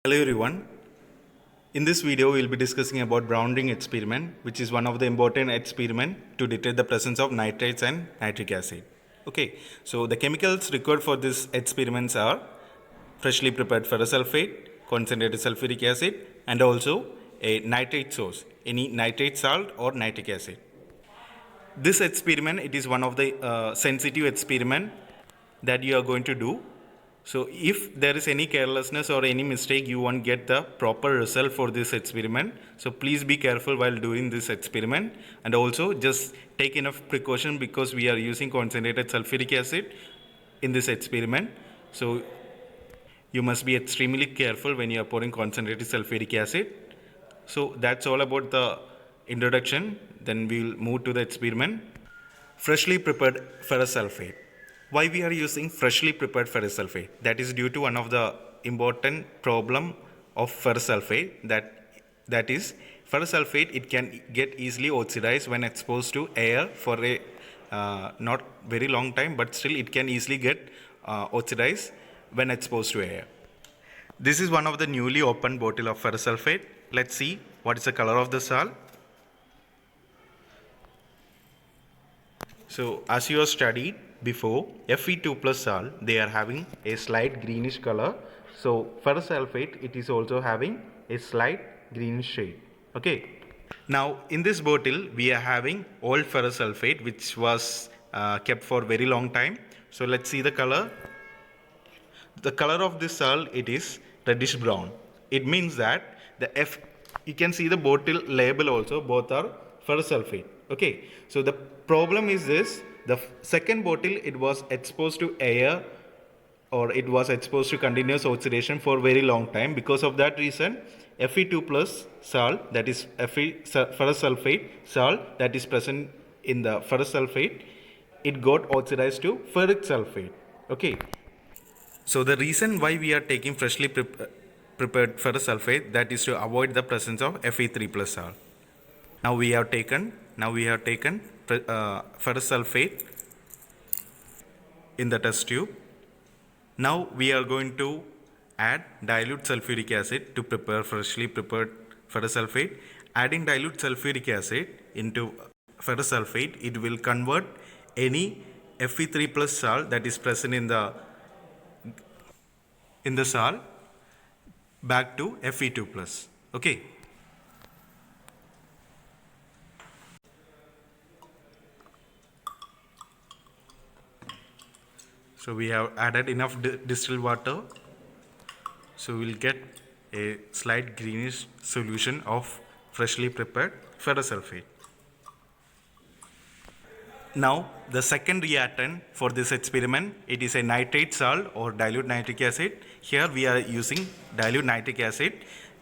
Hello everyone. In this video, we will be discussing about Brown experiment, which is one of the important experiment to detect the presence of nitrates and nitric acid. Okay, so the chemicals required for this experiments are freshly prepared ferrous sulfate, concentrated sulfuric acid, and also a nitrate source, any nitrate salt or nitric acid. This experiment, it is one of the sensitive experiment that you are going to do. So if there is any carelessness or any mistake, you won't get the proper result for this experiment. So please be careful while doing this experiment, and also just take enough precaution because we are using concentrated sulfuric acid in this experiment. So you must be extremely careful when you are pouring concentrated sulfuric acid. So that's all about the introduction. Then we'll move to the experiment. Freshly prepared ferrous sulfate. Why we are using freshly prepared ferrous sulfate? That is due to one of the important problem of ferrous sulfate, that is ferrous sulfate, it can get easily oxidized when exposed to air for a not very long time, but still it can easily get oxidized when exposed to air. This is one of the newly opened bottle of ferrous sulfate. Let's see what is the color of the salt. So as you have studied before, Fe2 plus salt, they are having a slight greenish color. So ferrous sulfate, it is also having a slight greenish shade. Okay. Now in this bottle, we are having old ferrous sulfate, which was kept for very long time. So let's see the color. The color of this salt, it is reddish brown. It means that you can see the bottle label also, both are ferrous sulfate. Okay, so the problem is this: the second bottle, it was exposed to air, or it was exposed to continuous oxidation for very long time. Because of that reason, Fe2 plus salt, that is ferrous sulfate salt that is present in the ferrous sulfate, it got oxidized to ferric sulfate. Okay, so the reason why we are taking freshly prepared ferrous sulfate, that is to avoid the presence of Fe3 plus salt. Now we have taken ferrous sulfate in the test tube. Now we are going to add dilute sulfuric acid to prepare freshly prepared ferrous sulfate. Adding dilute sulfuric acid into ferrous sulfate, it will convert any Fe3 plus salt that is present in the salt back to Fe2 plus. Okay. So we have added enough distilled water. So we'll get a slight greenish solution of freshly prepared ferrous sulfate. Now the second reactant for this experiment, it is a nitrate salt or dilute nitric acid. Here we are using dilute nitric acid.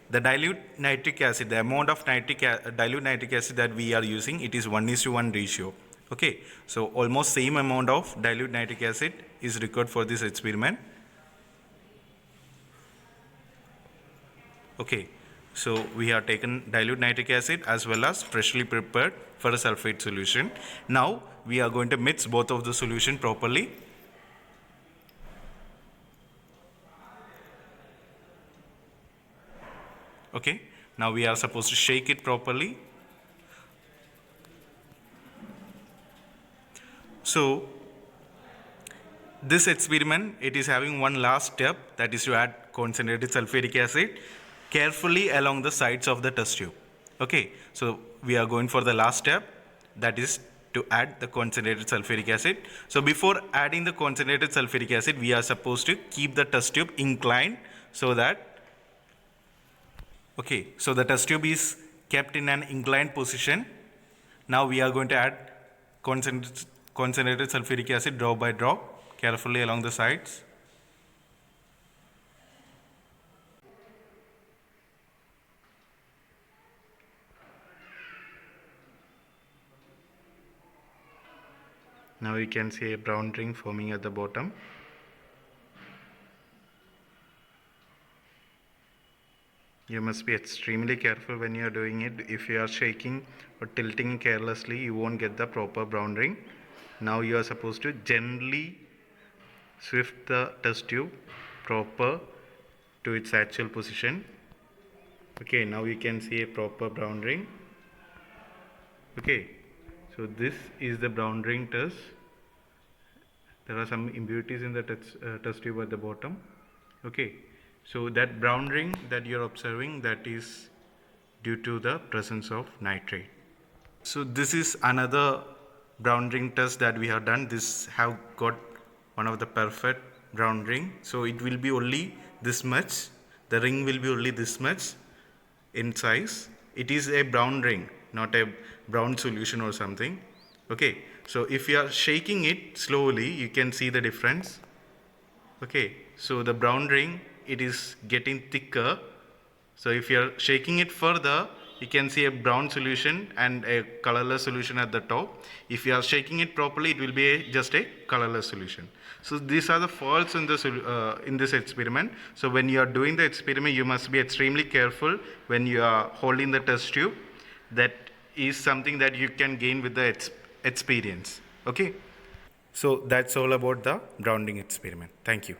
The dilute nitric acid, the amount of dilute nitric acid that we are using, it is 1:1 ratio. Okay, so almost same amount of dilute nitric acid is required for this experiment. Okay, so we have taken dilute nitric acid as well as freshly prepared ferrous sulfate solution. Now we are going to mix both of the solution properly. Okay, now we are supposed to shake it properly. So this experiment, it is having one last step, that is to add concentrated sulfuric acid carefully along the sides of the test tube. Okay, so we are going for the last step, that is to add the concentrated sulfuric acid. So before adding the concentrated sulfuric acid, we are supposed to keep the test tube inclined so that, okay, so the test tube is kept in an inclined position. Now we are going to add concentrated sulfuric acid drop by drop carefully along the sides. Now you can see a brown ring forming at the bottom. You must be extremely careful when you are doing it. If you are shaking or tilting carelessly, you won't get the proper brown ring. Now you are supposed to gently swift the test tube proper to its actual position. Okay, now you can see a proper brown ring. Okay, so this is the brown ring test. There are some impurities in the test tube at the bottom. Okay, so that brown ring that you're observing, that is due to the presence of nitrate. So this is another brown ring test that we have done. This have got one of the perfect brown ring. So it will be only this much. The ring will be only this much in size. It is a brown ring, not a brown solution or something. Okay, so if you are shaking it slowly, you can see the difference. Okay, so the brown ring, it is getting thicker. So if you are shaking it further, you can see a brown solution and a colorless solution at the top. If you are shaking it properly, it will be just a colorless solution. So these are the faults in this experiment. So when you are doing the experiment, you must be extremely careful when you are holding the test tube. That is something that you can gain with the experience. Okay. So that's all about the grounding experiment. Thank you.